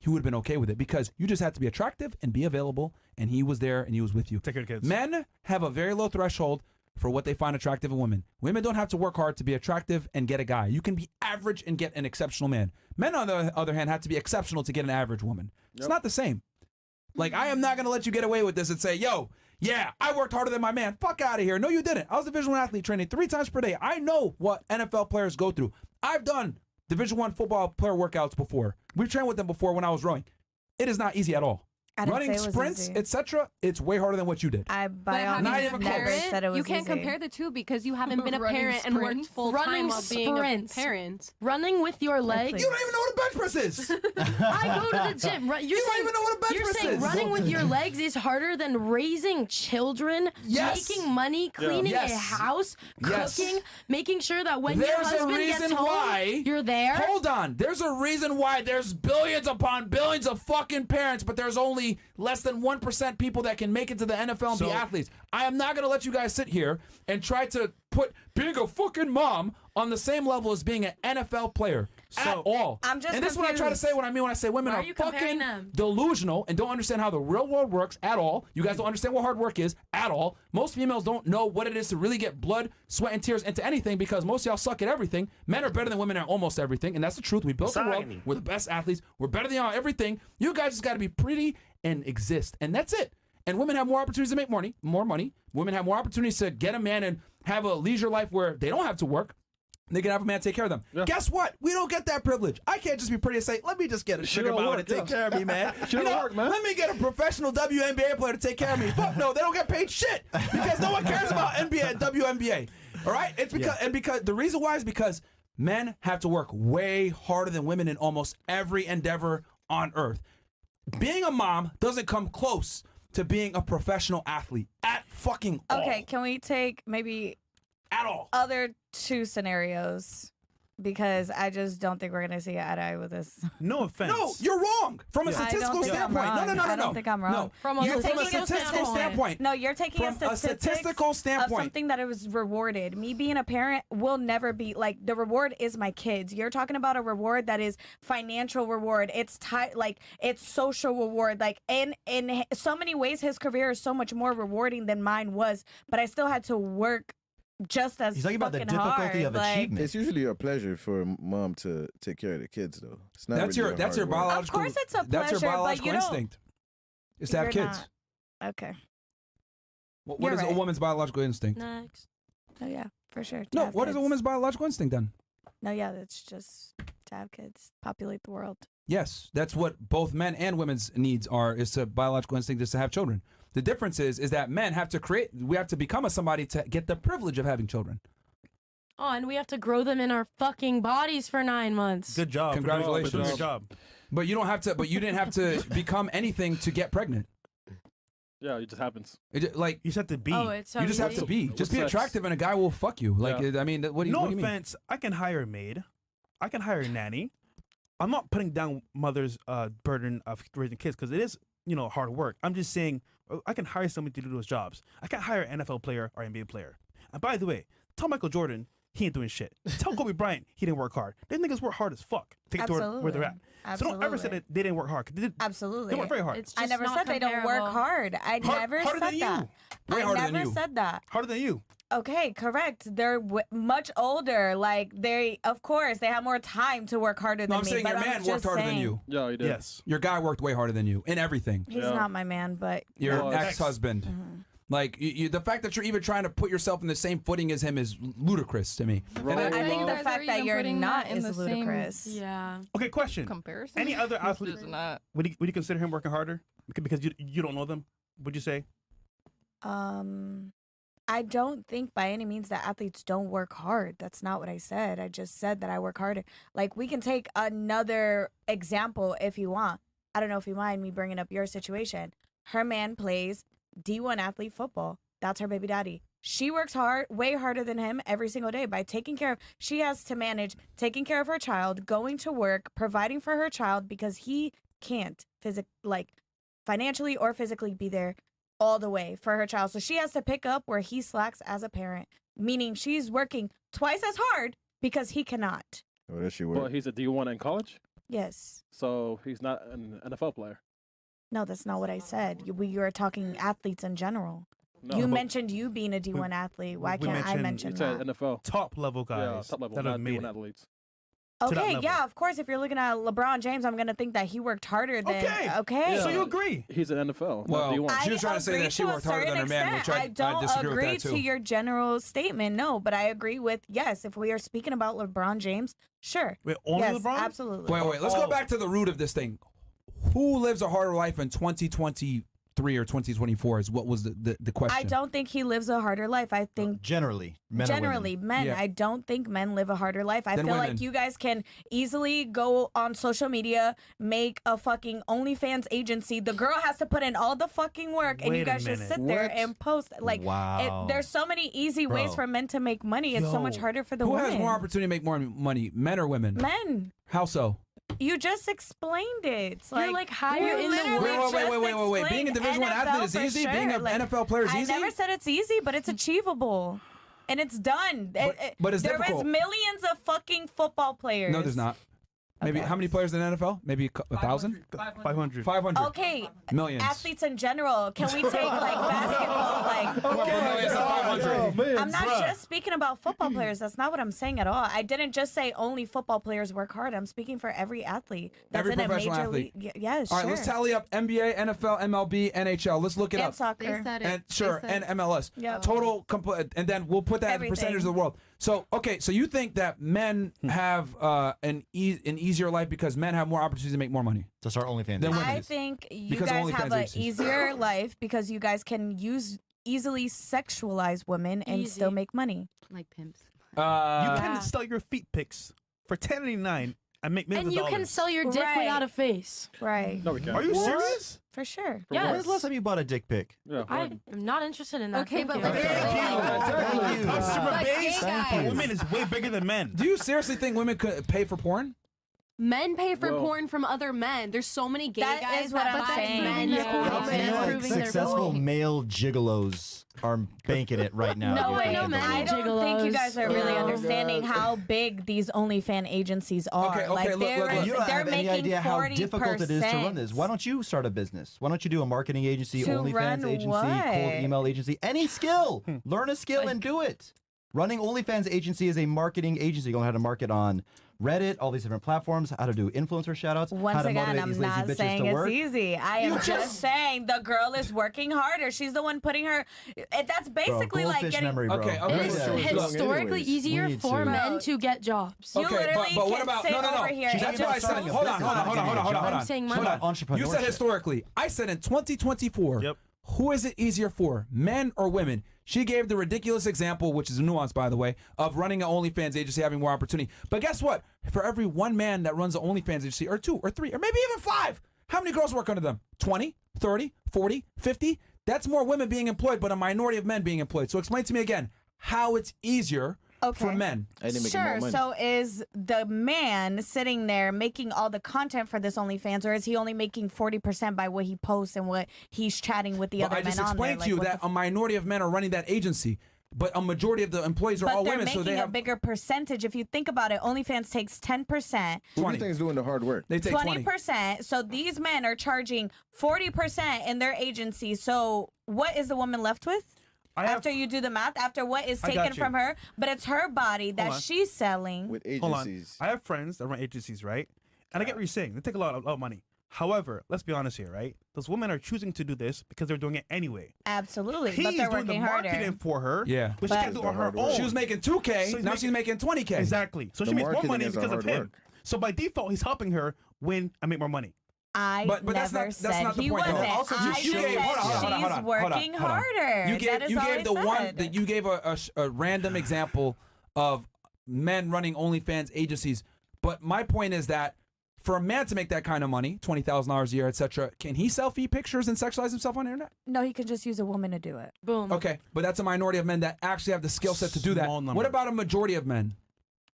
He would have been okay with it because you just had to be attractive and be available, and he was there and he was with you.
Take care of kids.
Men have a very low threshold for what they find attractive in women. Women don't have to work hard to be attractive and get a guy. You can be average and get an exceptional man. Men, on the other hand, have to be exceptional to get an average woman. It's not the same. Like, I am not going to let you get away with this and say, yo, yeah, I worked harder than my man. Fuck out of here. No, you didn't. I was a Division I athlete training 3 times per day. I know what NFL players go through. I've done Division I football player workouts before. We've trained with them before when I was rowing. It is not easy at all.
I didn't
Running
say it was
sprints,
easy.
etc., it's way harder than what you did.
I
But
by all
having
Not
means
even
never
close.
said it was
you can't
easy.
compare the two because you haven't been a
Running
parent and worked
sprints.
full
Running
time while being a
sprints.
parent.
Running with your legs.
please.
You don't even know what a bench press is.
I go to the gym. You're
You don't
saying,
even know what a bench
you're
press
saying
is.
running with your legs is harder than raising children,
Yes.
making money, cleaning
Yes.
a house,
Yes.
cooking, making sure that when your
There's a
husband gets
reason
home,
why.
you're there.
Hold on. There's a reason why there's billions upon billions of fucking parents, but there's only less than 1% people that can make it to the NFL and be
So-
athletes. I am not going to let you guys sit here and try to put being a fucking mom on the same level as being an NFL player at
So-
all.
I'm just
and this is what I try to
confused.
say when I mean when I say women
Why
are
are you comparing
fucking
them?
delusional and don't understand how the real world works at all. You guys don't understand what hard work is at all. Most females don't know what it is to really get blood, sweat, and tears into anything because most of y'all suck at everything. Men are better than women at almost everything, and that's the truth. We built the world. We're the best athletes. We're better than y'all at everything. You guys just got to be pretty and exist, and that's it. And women have more opportunities to make more money. Women have more opportunities to get a man and have a leisure life where they don't have to work. They can have a man take care of them.
Yeah.
Guess what? We don't get that privilege. I can't just be pretty and say, let me just get a
Shit
sugar
don't
mama
work,
to take
yeah.
care of me, man.
Shit don't work, man.
Let me get a professional WNBA player to take care of me. Fuck no, they don't get paid shit because no one cares about NBA and WNBA. All right? It's because the reason why is because men have to work way harder than women in almost every endeavor on earth. Being a mom doesn't come close to being a professional athlete at fucking all.
Okay, can we take maybe
At all.
other 2 scenarios? Because I just don't think we're gonna see eye to eye with this.
No offense.
No, you're wrong. From a
Yeah.
I don't
statistical
think I'm
standpoint. No,
wrong.
no, no, no,
I don't
no.
think I'm wrong.
No.
From a
You're from a
statistical
statistical standpoint.
No, you're taking
From a statistical
of
standpoint.
something that it was rewarded. Me being a parent will never be like the reward is my kids. You're talking about a reward that is financial reward. It's it's social reward. Like in so many ways, his career is so much more rewarding than mine was. But I still had to work just as
He's talking about the
fucking
difficulty
hard.
of
Like,
achievement.
It's usually a pleasure for a mom to take care of the kids, though. It's not
That's
really
your
hard work.
biological.
Of course it's a
That's your
pleasure, but
biological
you don't-
instinct. Is to have
You're
kids.
Okay.
What
You're
is a
right.
woman's biological instinct?
Next.
Oh yeah, for sure. to
No,
have
what is a
kids.
woman's biological instinct then?
No, yeah, it's just to have kids, populate the world.
Yes, that's what both men and women's needs are. Is to biological instinct is to have children. The difference is that men have to create. We have to become a somebody to get the privilege of having children.
Oh, and we have to grow them in our fucking bodies for 9 months.
Good job.
Congratulations.
Good job.
But you don't have to. But you didn't have to become anything to get pregnant.
Yeah, it just happens.
Like
You just have to be.
Oh, it's so
you just have
easy.
to be. Just be
sex.
attractive, and a guy will fuck you. Like
Yeah.
I mean, what do you?
No
what do you mean?
offense. I can hire a maid. I can hire a nanny. I'm not putting down mother's burden of raising kids because it is, hard work. I'm just saying I can hire somebody to do those jobs. I can't hire an NFL player or NBA player. And by the way, tell Michael Jordan he ain't doing shit. Tell Kobe Bryant he didn't work hard. They niggas work hard as fuck to get to where they're at. So don't ever say
Absolutely.
that they didn't work hard. 'cause
Absolutely.
They work very hard.
It's
I
just
never
not
said they don't work
comparable.
hard. I never
harder
said
than
that.
Way
I
harder than
never
you.
said that.
Harder than you.
Okay, correct. They're much older. Like of course, they have more time to work harder
No,
than
I'm
me.
saying
but
your
I'm
man worked
just
harder than
saying-
you.
Yeah, you did.
Yes.
Your guy worked way harder than you in everything.
He's
Yeah.
not my man, but
Your
Well,
ex-husband. Like the fact that you're even trying to put yourself in the same footing as him is ludicrous to me. And
Right.
then-
I think
You
the
guys are
fact that
even
you're
putting
not
that in
is
the same-
ludicrous.
Yeah.
Okay, question.
Comparison.
Any other
This
athlete
is not.
would you consider him working harder because you don't know them? Would you say?
I don't think by any means that athletes don't work hard. That's not what I said. I just said that I work harder. Like, we can take another example if you want. I don't know if you mind me bringing up your situation. Her man plays D1 athlete football. That's her baby daddy. She works hard, way harder than him every single day by taking care of, she has to manage taking care of her child, going to work, providing for her child because he can't financially or physically be there all the way for her child. So she has to pick up where he slacks as a parent, meaning she's working twice as hard because he cannot.
Oh, that shit
But
work.
he's a D1 in college,
Yes.
so he's not an NFL player.
No, that's not what I said. You were talking athletes in general.
No,
You
but
mentioned you being a D1 athlete. Why
we
can't I
mentioned-
mention
you said
that?
NFL.
Top level guys
Yeah, top level,
that
not
have made
D1
it.
athletes.
to that
Okay,
level.
yeah, of course. If you're looking at LeBron James, I'm gonna think that he worked harder than. Okay.
So you agree?
He's an NFL.
Well,
not D1.
she was trying to say
agree
that she
to a
worked harder than her
certain
man, which
extent.
I
don't
disagree with
agree
that too.
to your general statement, no, but I agree with yes. If we are speaking about LeBron James, sure.
Wait, only
yes,
LeBron?
absolutely.
Wait. Let's go back to the root of this thing. Who lives a harder life in 2023 or 2024 is what was the question.
I don't think he lives a harder life. I think
Generally, men or women?
generally men.
Yeah.
I don't think men live a harder life. I
Than
feel
women.
like you guys can easily go on social media, make a fucking OnlyFans agency. The girl has to put in all the fucking work, and you
Wait a
guys just
minute.
sit there
What?
and post. Like,
Wow.
there's so many easy ways
Bro.
for men to make money. It's so much
Yo.
harder for the
Who
women.
has more opportunity to make more money, men or women?
Men.
How so?
You just explained it. It's
You're like higher
you
in the
literally
world.
Wait.
just
Being a Division I
explained
athlete is
NFL for
easy. Being
sure.
an NFL player is easy.
I never said it's easy, but it's achievable. And it's done.
But it's
there
difficult.
is millions of fucking football players.
No, there's not. Maybe
Okay.
how many players in the NFL? Maybe 1,000?
500.
500.
Okay,
Millions.
athletes in general. Can we take like basketball? Like,
Millions to 500.
I'm not just speaking about football players. That's not what I'm saying at all. I didn't just say only football players work hard. I'm speaking for every athlete that's
Every
in a
professional
major
athlete.
league. Yes,
All right,
sure.
let's tally up NBA, NFL, MLB, NHL. Let's look it
and
up.
soccer.
They said it.
And
They
sure,
said
and MLS.
Yep.
Total, and then we'll put that as a
Everything.
percentage of the world. So, okay, so you think that men have an easier life because men have more opportunities to make more money?
To start OnlyFans.
Then women.
I think you
Because
guys
OnlyFans
have an
agencies.
easier life because you guys can easily sexualize women and still
Easy.
make money.
Like pimps.
You
Uh,
can sell your feet pics for $10.99 and make millions
And you
of
can
dollars.
sell your dick
Right.
without a face.
Right.
No, we can't.
Are you
What?
serious?
For sure.
Yes.
When's the last time you bought a dick pic?
Yeah,
I am not interested in that.
Okay,
Thank
but
you.
like,
Thank you.
Customer
But
base
gay guys.
for women is way bigger than men.
do you seriously think women could pay for porn?
Men pay for
Well-
porn from other men. There's so many gay
That
guys
is what
that
I'm
buy
saying.
men's
Yeah.
porn.
Yeah.
I feel
It's
like
proving their
successful
point.
male gigolos are banking it right now.
No,
dude.
wait,
I know
Look at
many
the
I
world.
don't think you
gigolos.
guys are
You
really
know?
understanding how big these OnlyFans agencies are.
Okay,
like
look,
they're,
You don't
they're
have any
making
idea how
40%
difficult it is to run this. Why don't you start a business? Why don't you do a marketing agency,
To
OnlyFans
run
agency,
what?
cold email agency, any skill? Learn a skill and do it. Running OnlyFans agency is a marketing agency. You know how to market on Reddit, all these different platforms, how to do influencer shoutouts, how
Once
to
again,
motivate
I'm
these lazy
not
bitches
saying
to
it's
work.
easy. I am just saying the girl is working harder. She's the one putting her. That's basically like
goldfish
getting.
memory, bro.
Okay,
It
okay.
is
so-
Look,
historically
anyways,
easier
we need
for
to-
men to get jobs.
You
Okay,
literally
but what
can
about
sit
no.
over here
She's
and
That's what I
just
said.
starting a
Hold on.
business.
I'm saying
Hold
money.
on. You said
Entrepreneurship.
historically. I said in 2024.
Yep.
Who is it easier for, men or women? She gave the ridiculous example, which is a nuance, by the way, of running an OnlyFans agency, having more opportunity. But guess what? For every one man that runs an OnlyFans agency, or two, or three, or maybe even five, how many girls work under them? 20, 30, 40, 50? That's more women being employed, but a minority of men being employed. So explain to me again how it's easier for men.
And they making more
Sure.
money.
So is the man sitting there making all the content for this OnlyFans, or is he only making 40% by what he posts and what he's chatting with the
But
other
I
men
just
on there?
explained to you
what
that
the
a minority of men are running that agency, but a majority of the employees are
but
all
they're
women,
making
so they
a
have
bigger percentage. If you think about it, OnlyFans takes 10%.
Who do
20.
you think is doing the hard work?
They take 20.
20%. So these men are charging 40% in their agency. So what is the woman left with? After you do the math, after what is
I got
taken
you.
from her, but it's her body that
on.
she's selling.
With
Hold on.
agencies.
I have friends that run agencies, right? And I get what you're saying. They take a lot of money. However, let's be honest here, right? Those women are choosing to do this because they're doing it anyway.
Absolutely,
He's
but they're
doing the
working
marketing
harder.
for her.
Yeah.
But she
But-
can't do it on her
Hard work.
own.
She was making 2K,
So he's
now
making-
she's making 20K.
Exactly. So
The
she makes more
marketing
money
is a
because of
hard
him.
work.
So by default, he's helping her win and make more money.
I
But that's
never
not-
said
that's not the
he
point, though.
wasn't.
Also,
I
you
just
gave-
said
hold on, hold on,
she's
hold on,
working
hold on.
harder.
You
That
gave
is
you
all
gave
I
the one
said.
that you gave a random example of men running OnlyFans agencies. But my point is that for a man to make that kind of money, $20,000 a year, etc., can he selfie pictures and sexualize himself on the internet?
No, he could just use a woman to do it.
Boom.
Okay, but that's a minority of men that actually have the skill set to do that.
Small number.
What about a majority of men?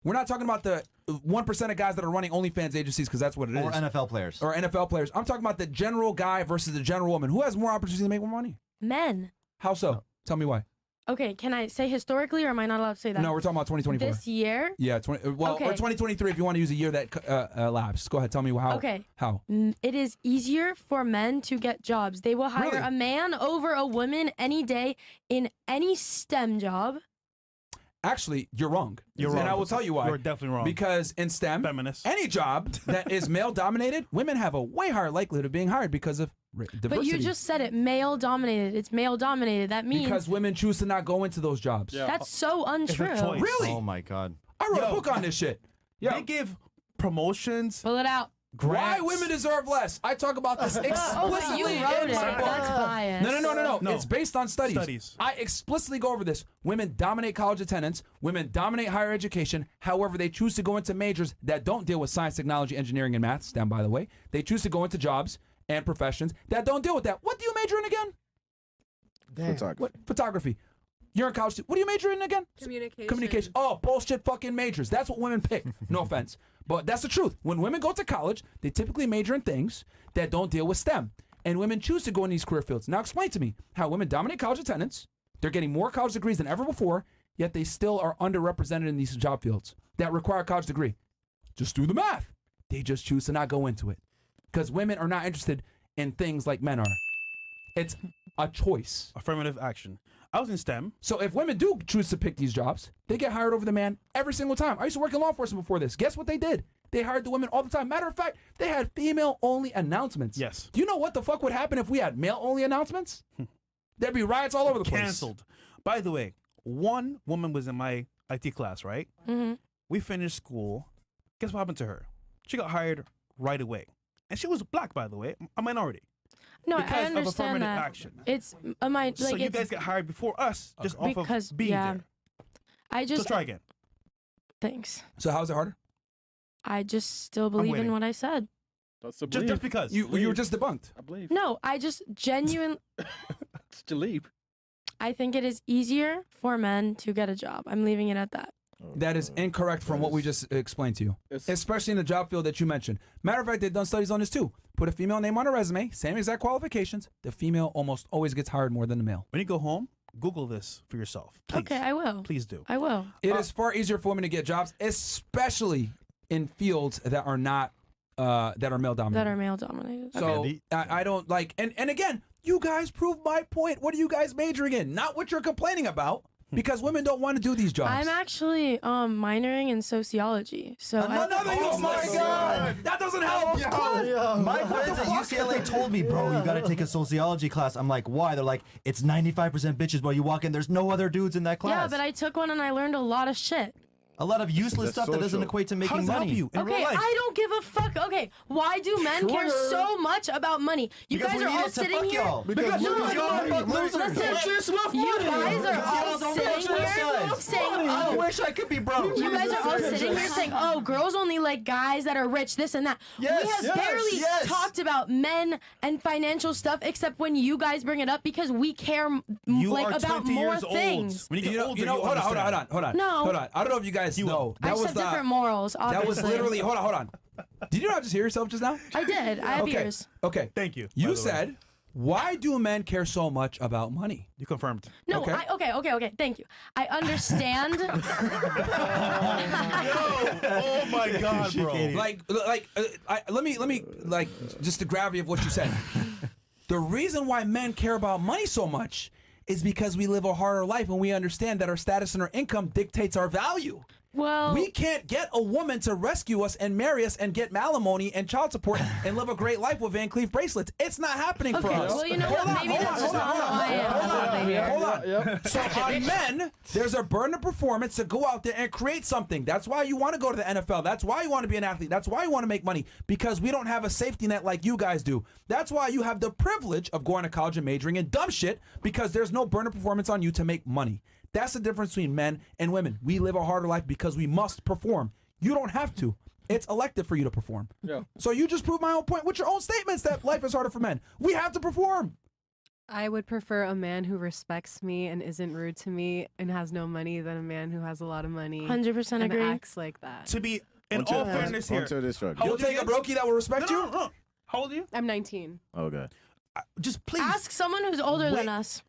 We're not talking about the 1% of guys that are running OnlyFans agencies because that's what it is.
Or NFL players.
Or NFL players. I'm talking about the general guy versus the general woman. Who has more opportunity to make more money?
Men.
How so? Tell me why.
Okay, can I say historically or am I not allowed to say that?
No, we're talking about 2024.
This year,
Yeah, or
Okay.
2023 if you want to use a year that elapsed. Go ahead, tell me how.
Okay.
How?
it is easier for men to get jobs. They will hire
Really?
a man over a woman any day in any STEM job.
Actually, you're wrong.
You're
And
wrong.
I will tell you why.
You're definitely wrong.
Because in STEM,
Feminist.
any job that is male dominated, women have a way higher likelihood of being hired because of diversity.
But you just said it, male dominated. It's male dominated. That means
because women choose to not go into those jobs.
Yeah.
that's so untrue.
choice.
Really?
Oh my God.
I wrote a
Yo.
book on this shit. Yeah.
They give promotions.
Pull it out.
Why
grants.
women deserve less? I talk about this
Oh, but
explicitly
you
in
wrote it.
my book.
That's biased.
No.
No.
It's based on studies.
Studies.
I explicitly go over this. Women dominate college attendance. Women dominate higher education. However, they choose to go into majors that don't deal with science, technology, engineering, and math. STEM, by the way. They choose to go into jobs and professions that don't deal with that. What do you major in again?
Photography.
What? Photography. You're in college. What do you major in again? Communication. Oh, bullshit fucking majors. That's what women pick. No offense. But that's the truth. When women go to college, they typically major in things that don't deal with STEM. And women choose to go in these career fields. Now explain to me how women dominate college attendance. They're getting more college degrees than ever before, yet they still are underrepresented in these job fields that require a college degree. Just do the math. They just choose to not go into it. Because women are not interested in things like men are. It's a choice.
Affirmative action. I was in STEM.
So if women do choose to pick these jobs, they get hired over the man every single time. I used to work in law enforcement before this. Guess what they did? They hired the women all the time. Matter of fact, they had female-only announcements.
Yes.
Do you know what the fuck would happen if we had male-only announcements? There'd be riots all over the place.
Canceled. By the way, one woman was in my IT class, right?
Mm-hmm.
We finished school. Guess what happened to her? She got hired right away. And she was black, by the way, a minority.
No,
because
I
of
understand
affirmative
that.
action.
It's a like
So you
it's
guys get hired before us just off
because
of being there.
I
So
just
try again.
thanks.
So how's it harder?
I just still believe in
waiting.
what I said.
That's a
Just because.
You were just debunked.
I believe.
No, I just genuinely
It's Jalib.
I think it is easier for men to get a job. I'm leaving it at that.
That is incorrect from what we just explained to you,
It's-
especially in the job field that you mentioned. Matter of fact, they've done studies on this too. Put a female name on a resume, same exact qualifications. The female almost always gets hired more than the male.
When you go home, Google this for yourself. Please.
Okay, I will.
Please do.
I will.
It is far easier for women to get jobs, especially in fields that are not that are male dominated.
That are male dominated.
So
Okay.
I don't like, and again, you guys prove my point. What are you guys majoring in? Not what you're complaining about, because women don't want to do these jobs.
I'm actually minoring in sociology. So
Another
Oh my God.
That doesn't help.
My friends at UCLA told me, bro, you gotta take a sociology class. I'm like, why? They're like, it's 95% bitches, but you walk in, there's no other dudes in that class.
yeah, but I took one and I learned a lot of shit.
A lot of useless
That's
stuff that doesn't
social.
equate to
How
making
does that
money.
help you in
Okay,
real life?
I don't give a fuck. Okay, why do men care so much about money? You
Because
guys
we
are
need
all
it to
sitting
fuck
here.
y'all.
Because
No,
women
no,
don't
no,
fuck losers.
listen, you guys are all sitting here saying,
I
oh,
wish I could be broke.
you guys are all sitting here saying, oh, girls only like guys that are rich, this and that.
Yes,
we have
yes,
barely
yes.
talked about men and financial stuff except when you guys bring it up because we care
You
like
are
about
20
more
years
things.
old. When you get older,
you know, hold on.
No.
Hold on. I don't know if you guys
You
know.
will.
I
That
just
was
have different morals, obviously.
that was literally. Hold on. Did you not just hear yourself just now?
I did. I have
Okay.
ears.
Okay.
Thank you. by
You
the way.
said, why do men care so much about money?
You confirmed.
No,
Okay.
okay. Thank you. I understand.
Oh my God, bro.
Let me like just the gravity of what you said. The reason why men care about money so much is because we live a harder life and we understand that our status and our income dictates our value.
Well,
We can't get a woman to rescue us and marry us and get alimony and child support and live a great life with Van Cleef bracelets. It's not happening for
okay.
us.
Well, you know what? Maybe that's just not how I am.
Hold on. So on men, there's a burden of performance to go out there and create something. That's why you want to go to the NFL. That's why you want to be an athlete. That's why you want to make money, because we don't have a safety net like you guys do. That's why you have the privilege of going to college and majoring in dumb shit, because there's no burden of performance on you to make money. That's the difference between men and women. We live a harder life because we must perform. You don't have to. It's elected for you to perform.
Yeah.
So you just proved my own point with your own statements that life is harder for men. We have to perform.
I would prefer a man who respects me and isn't rude to me and has no money than a man who has a lot of money
100%
and
agree.
acts like that.
To be in all fairness here.
Until this struggle.
You'll take a brokey that will respect you?
No. How old are you?
I'm 19.
Okay.
Just please.
Ask someone who's older
Wait.
than us.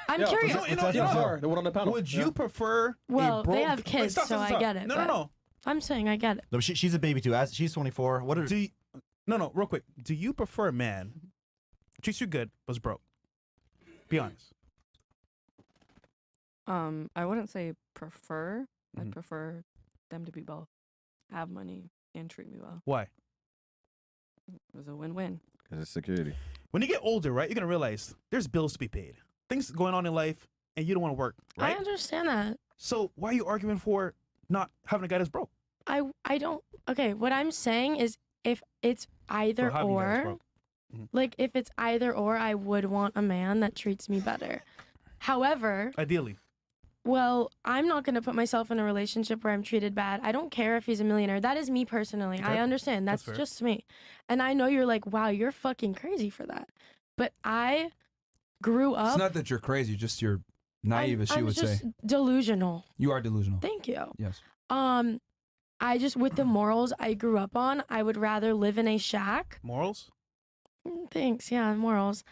I'm
Yeah,
curious.
No, you know,
the one on the panel.
would
Yeah.
you prefer
Well,
a broke...
they have
Wait,
kids,
stop,
so
stop,
I
stop.
get it,
No,
but-
no.
I'm saying I get it.
No, she's a baby too. She's 24. What are
Do you, no, real quick. Do you prefer a man treats you good but's broke? Be honest.
I wouldn't say prefer. I'd
Mhm.
prefer them to be both, have money and treat me well.
Why?
It was a win-win.
Because it's security.
When you get older, right, you're gonna realize there's bills to be paid, things going on in life, and you don't want to work,
I
right?
understand that.
So why are you arguing for not having a guy that's broke?
I don't. Okay, what I'm saying is if it's either
having a guy that's
or,
broke. Mhm.
like if it's either or, I would want a man that treats me better. However,
Ideally,
well, I'm not going to put myself in a relationship where I'm treated bad. I don't care if he's a millionaire. That is me personally. I
Okay.
understand.
That's
That's
fair.
just me. And I know you're like, wow, you're fucking crazy for that. But I grew up.
It's not that you're crazy, just you're naive, as she
I'm
would
just
say.
delusional.
You are delusional.
Thank you.
Yes.
I just, with the morals I grew up on, I would rather live in a shack.
morals.
Thanks. Yeah, morals.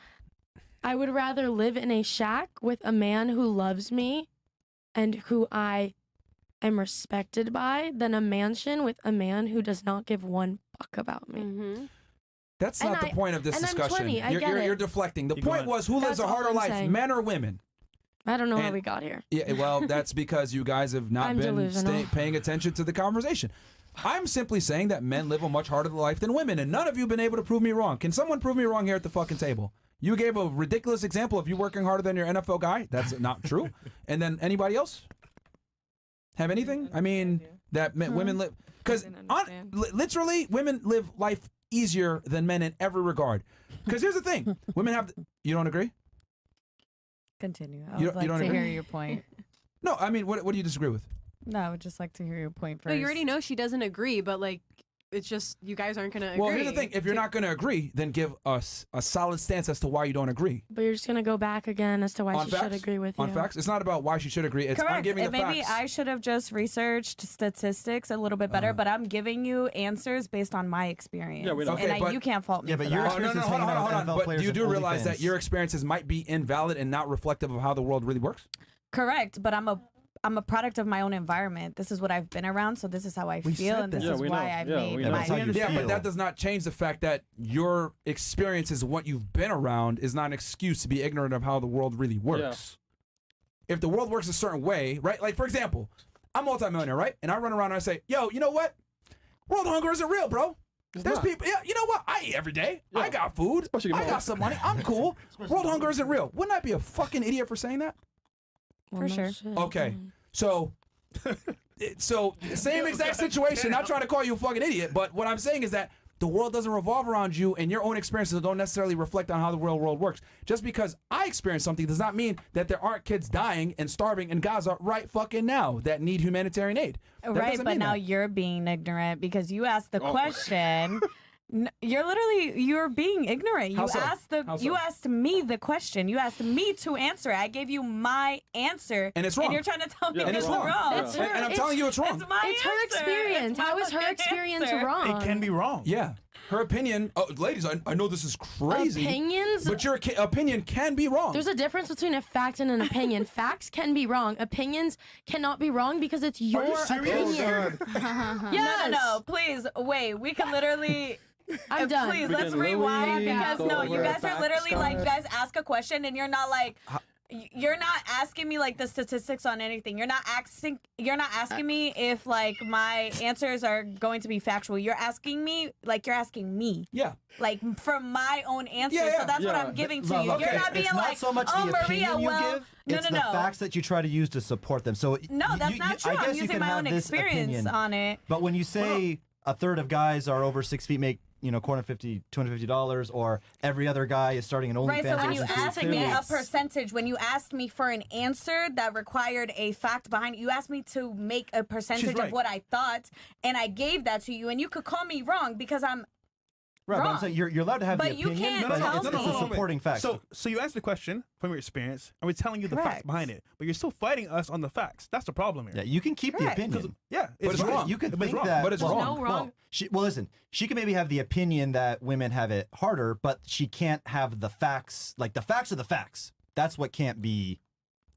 I would rather live in a shack with a man who loves me and who I am respected by than a mansion with a man who does not give one fuck about me.
Mm-hmm.
That's
And
not the point of this
and I'm
discussion.
20, I
you're,
get
you're,
it.
you're deflecting. The
Keep
point
going.
was who lives
That's
a
all
harder
I'm
life,
saying.
men or women?
I don't know how
And-
we got here.
Yeah, well, that's because you guys have not
I'm
been
delusional.
paying attention to the conversation. I'm simply saying that men live a much harder life than women, and none of you have been able to prove me wrong. Can someone prove me wrong here at the fucking table? You gave a ridiculous example of you working harder than your NFL guy. That's not true. And then anybody else have anything? I mean, that women live because
didn't understand.
literally women live life easier than men in every regard. Because here's the thing: women have. You don't agree?
Continue. I
You
would
don't- you
like
don't
to
agree?
hear your point.
No, I mean, what do you disagree with?
No, I would just like to hear your point first.
No, you already know she doesn't agree, but like, it's just you guys aren't gonna agree.
Well, here's the thing: if you're not going to agree, then give us a solid stance as to why you don't agree.
But you're just going to go back again as to why
On
she
facts?
should agree with you.
On facts, it's not about why she should agree. It's I'm
Correct.
giving the
And maybe
facts.
I should have just researched statistics a little bit better, but I'm giving you answers based on my experience.
Yeah, we know.
Okay,
and
but-
you can't fault me.
Yeah, but
for
your
that.
experience is
hold
hanging out with
on.
NFL
But
players
you
and
do realize that
OnlyFans.
your experiences might be invalid and not reflective of how the world really works?
Correct, but I'm a product of my own environment. This is what I've been around, so this is how I
We
feel,
said
and this
that.
Yeah,
is
we
why
know.
I've
Yeah,
made
we
my.
know.
That's how you
Yeah, but
feel.
that does not change the fact that your experience is what you've been around is not an excuse to be ignorant of how the world really works. If the world works a certain way, right? Like, for example, I'm a multimillionaire, right? And I run around and I say, yo, you know what? World hunger isn't real, bro. There's
not.
people, yeah, you know what? I eat every day. I
Yeah.
got food.
Especially
I
mom.
got some money. I'm cool. World hunger isn't real. Wouldn't I be a fucking idiot for saying that?
Well, no
sure.
shit.
Okay. So, same exact situation. Not trying to call you a fucking idiot, but what I'm saying is that the world doesn't revolve around you, and your own experiences don't necessarily reflect on how the real world works. Just because I experience something does not mean that there aren't kids dying and starving in Gaza right fucking now that need humanitarian aid. That
Right,
doesn't
but
mean
now
that.
you're being ignorant because you asked the
Oh.
question. You're being ignorant.
How
You
so?
asked
How so?
you asked me the question. You asked me to answer it. I gave you my answer,
And it's wrong.
And you're trying to tell me
Yeah,
and it's
it's
wrong.
wrong.
It's her-
And I'm
it's-
telling you it's wrong.
It's my
It's her
answer.
experience.
It's my
How is her
fucking
experience
answer.
wrong?
It can be wrong.
Yeah. Her opinion, ladies, I know this is crazy,
Opinions?
but your opinion can be wrong.
There's a difference between a fact and an opinion. Facts can be wrong. Opinions cannot be wrong because it's your opinion. Yes.
No, please wait. We can literally.
I'm done.
Please,
We
let's
can
rewind
really
because
go
no, you
over
guys are
facts,
literally like, you
guys.
guys ask a question and you're not like, you're not asking me like the statistics on anything. You're not asking me if like my answers are going to be factual. You're asking me like you're asking me
Yeah.
like from my own answer.
Yeah, yeah.
So that's what
Yeah.
I'm giving to
Love,
you.
okay,
You're not being
it's
like,
not so much
oh,
the
Maria,
opinion you
well,
give,
no,
it's
no,
the
no.
facts that you try to use to support them. So
No, that's not true.
I guess
I'm
you
using
can
my
have
own
this
experience
opinion,
on it.
but when you say a third of guys are over 6 feet make $250 or every other guy is starting an OnlyFans.
Right, so when you
agency,
asked me
clearly
a
it's-
percentage, when you asked me for an answer that required a fact behind it, you asked me to make a percentage
right.
of what I thought, and I gave that to you, and you could call me wrong because I'm
Right, but I'm
wrong.
saying you're allowed to have
But
the
you
opinion,
can't
but
tell
it's
me-
a
hold on, wait.
supporting fact.
So you asked the question from your experience, and we're telling you the facts
Correct.
behind it, but you're still fighting us on the facts. That's the problem here.
yeah, you can keep
Correct.
the opinion.
Yeah,
But it's
right.
wrong.
You can
But
think
it's wrong.
that,
But it's
well,
wrong.
No, wrong.
Well, listen, she can maybe have the opinion that women have it harder, but she can't have the facts. Like the facts are the facts. That's what can't be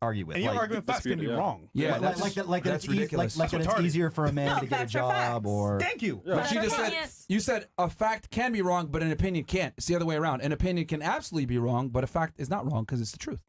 argued with.
And your
like,
argument facts can be
disputed, yeah.
wrong.
Yeah,
like,
that's,
like that, like that
that's
it's easy,
ridiculous.
like that
That's
it's
retarded.
easier for a man
No,
to get a
facts are
job
facts.
or.
Thank you.
Yeah.
But she
But
just said,
opinion-
you said a fact can be wrong, but an opinion can't. It's the other way around. An opinion can absolutely be wrong, but a fact is not wrong because it's the truth.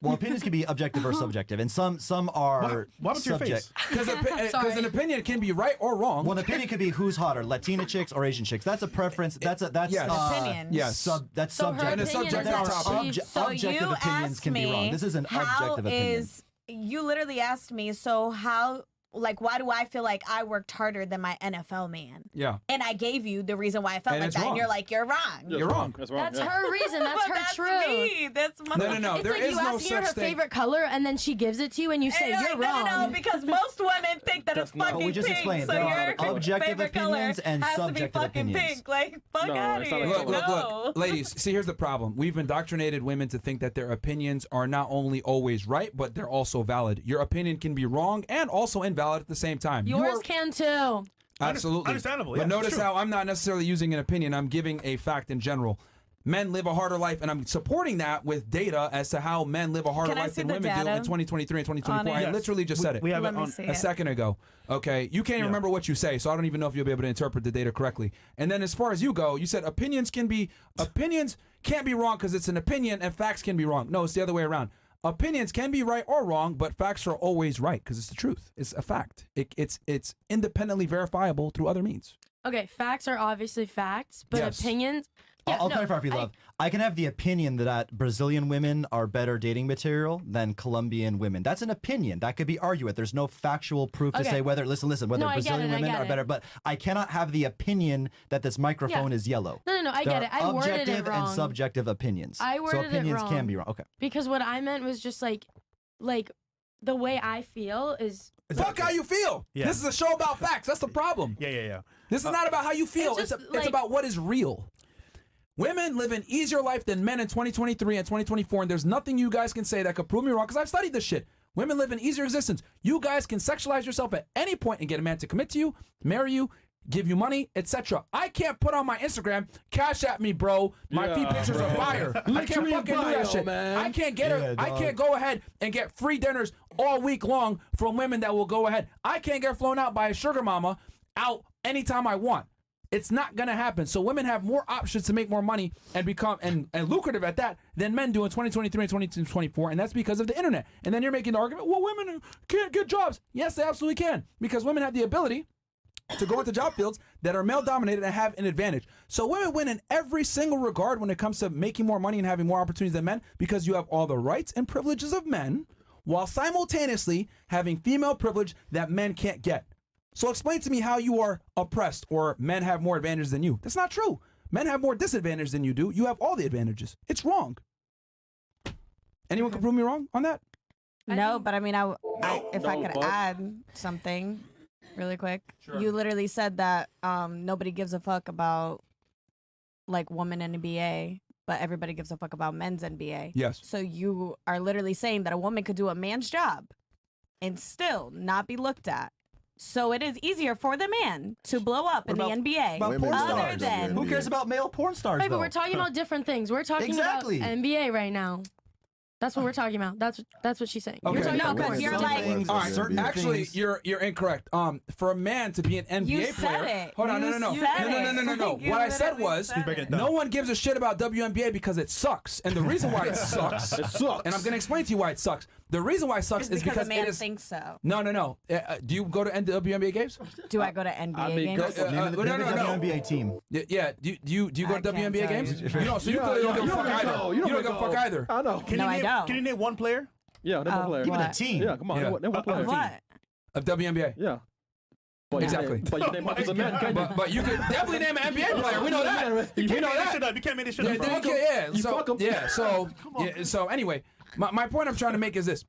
Well, opinions can be objective or subjective, and some are
What happened to your
subject.
face?
Because an opinion can be right or wrong.
Well, an opinion could be who's hotter, Latina chicks or Asian chicks. That's a preference. That's
Yes.
Opinion.
Yes.
That's
So her
subjective.
And a
opinion
subjective
is
topic.
actually-
So
Objective
you
opinions
asked
can be wrong.
me,
This is an
how
objective opinion.
is you literally asked me, so how, like, why do I feel like I worked harder than my NFL man?
Yeah.
And I gave you the reason why I felt
And
like
it's
that,
wrong.
and you're like, you're wrong.
You're wrong.
That's wrong.
That's
yeah.
her reason. That's her
That's
truth.
me. That's my.
No.
It's
There
like
is
you
no
asking her
such
her
thing.
favorite color, and then she gives it to you, and you say
And
you're
like,
wrong.
No, because most women think that it's
That's not-
fucking
But we just
pink.
explained
So
there
your
are objective
favorite color
opinions and
has to be
subjective
fucking
opinions.
pink. Like, fuck
No,
out of
it's not
here.
like
Look,
No.
ladies. See, here's the problem. We've indoctrinated women to think that their opinions are not only always right, but they're also valid. Your opinion can be wrong and also invalid at the same time.
Yours
You're-
can too.
Absolutely.
Understandable,
But
yeah,
notice
it's true.
how I'm not necessarily using an opinion. I'm giving a fact in general. Men live a harder life, and I'm supporting that with data as to how men live a harder
Can I
life
see
than
the
women do
data
in 2023 and 2024.
on it?
I literally just said it.
We have
Let
it
me
on.
see
A
it.
second ago. Okay. You can't even remember what you say, so I don't even know if you'll be able to interpret the data correctly. And then as far as you go, you said opinions can't be wrong because it's an opinion, and facts can be wrong. No, it's the other way around. Opinions can be right or wrong, but facts are always right because it's the truth. It's a fact. It's independently verifiable through other means.
Okay, facts are obviously facts, but
Yes.
opinions. Yeah,
I'll
no,
clarify for you, love. I can have the opinion that Brazilian women are better dating material than Colombian women. That's an opinion. That could be argued with. There's no factual proof to
Okay.
say whether, listen, whether
No, I get
Brazilian
it, I
women
get
are
it.
better. But I cannot have the opinion that this microphone is yellow.
No, I
There
get it.
are
I worded it
objective
wrong.
and subjective opinions.
I
so
worded it
opinions can
wrong.
be wrong. Okay.
Because what I meant was just like the way I feel is.
Fuck how you feel.
Yeah.
This is a show about facts. That's the problem.
Yeah.
This is not about how you feel.
It's
It's,
just,
it's
like-
about what is real. Women live an easier life than men in 2023 and 2024, and there's nothing you guys can say that could prove me wrong because I've studied this shit. Women live an easier existence. You guys can sexualize yourself at any point and get a man to commit to you, marry you, give you money, etc. I can't put on my Instagram, cash at me, bro. My feet pictures are fire. I can't fucking do that shit.
man.
I can't get her. I
dog.
can't go ahead and get free dinners all week long from women that will go ahead. I can't get flown out by a sugar mama out anytime I want. It's not gonna happen. So women have more options to make more money and become and lucrative at that than men do in 2023 and 2024, and that's because of the internet. And then you're making the argument, well, women can't get jobs. Yes, they absolutely can, because women have the ability to go into job fields that are male dominated and have an advantage. So women win in every single regard when it comes to making more money and having more opportunities than men, because you have all the rights and privileges of men while simultaneously having female privilege that men can't get. So explain to me how you are oppressed or men have more advantages than you. That's not true. Men have more disadvantage than you do. You have all the advantages. It's wrong. Anyone can prove me wrong on that?
No, but I mean, if I
No,
could
but-
add something really quick. You literally said that nobody gives a fuck about like women in NBA, but everybody gives a fuck about men's NBA.
Yes.
So you are literally saying that a woman could do a man's job and still not be looked at. So it is easier for the man to blow up in the NBA.
About
Women
porn
don't
stars.
than-
Who cares about male porn stars?
Right, but
though?
we're talking about different things. We're talking
Exactly.
about NBA right now. That's what we're talking about. That's what she's saying.
Okay.
You're talking
No,
about
'cause
porn.
you're
Some
like-
things,
All right.
certain
Actually,
things.
you're incorrect. For a man to be an NBA
You
player,
said it.
hold on,
You
no.
said
No.
it. You
What I said
literally
was,
said
it.
no one gives a shit about WNBA because it sucks, and the reason why it sucks,
It sucks.
and I'm gonna explain to you why it sucks. The reason why it sucks
It's
is
because
because
a man
it is.
thinks so.
No. Do you go to WNBA games?
Do I go to NBA
mean,
games?
go-
Name of the
no.
WNBA team.
Yeah. Do you go
I
to
can't
WNBA
tell
games?
you.
You don't. So you clearly don't give a fuck either. You don't give a fuck either.
I know.
Can
No,
you
I
name,
don't.
Can you name one player?
Yeah, they're one player.
Even a
What?
team.
Yeah, come on.
Yeah.
They're one player.
What?
Of WNBA.
Yeah. But
Exactly.
But you name hundreds of men, can you?
But you could definitely name an NBA player. We know that.
You
We
can't
know
make this
that.
shit up. You can't make this shit
Yeah,
up. bro.
yeah. So
fuck 'em.
yeah. So anyway, my point I'm trying to make is this.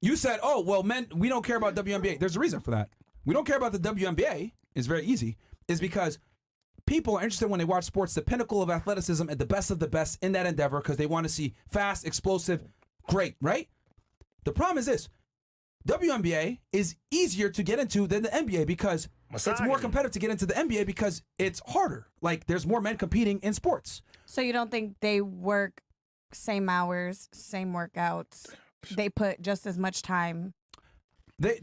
You said, oh well, men, we don't care about WNBA. There's a reason for that. We don't care about the WNBA. It's very easy. Is because people are interested when they watch sports, the pinnacle of athleticism and the best of the best in that endeavor, because they want to see fast, explosive, great, right? The problem is this. WNBA is easier to get into than the NBA because it's more competitive to get into the NBA because it's harder. Like there's more men competing in sports.
So you don't think they work same hours, same workouts? They put just as much time.
They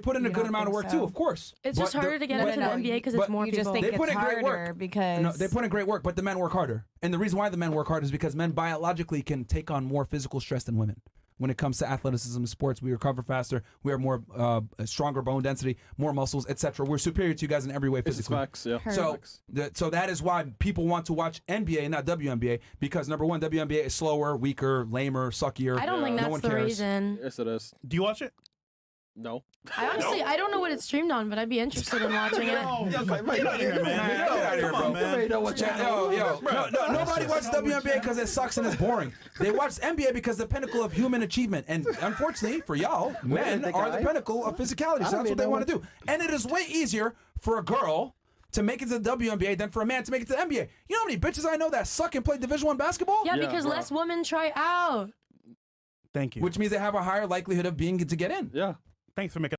put in a
You
good
don't
amount of
think
work
so?
too, of course.
It's just
But
harder to get
no,
into
no,
the NBA because
but
it's more
You
people.
just think
They
it's
put in great
harder
work.
because
No, they put in great work, but the men work harder. And the reason why the men work harder is because men biologically can take on more physical stress than women. when it comes to athleticism in sports. We recover faster. We have more stronger bone density, more muscles, etc. We're superior to you guys in every way
This is
physically.
facts, yeah.
So, so that is why people want to watch NBA and not WNBA, because number one, WNBA is slower, weaker, lamer, suckier.
I don't think
no
that's
one
the
cares.
reason.
Yes, it is.
Do you watch it?
No.
I honestly, I don't know what it's streamed on, but I'd be interested in watching it.
Get out of here, man.
Get out of here,
Come on,
bro.
man.
Nobody watches WNBA because it sucks and it's boring. They watch NBA because the pinnacle of human achievement. And unfortunately for y'all, men are the pinnacle of physicality. So that's what they want to do. And it is way easier for a girl to make it to the WNBA than for a man to make it to the NBA. You know how many bitches I know that suck and play Division I basketball?
Yeah, because less women try out.
Thank you.
Which means they have a higher likelihood of being to get in.
Yeah.
Thanks for making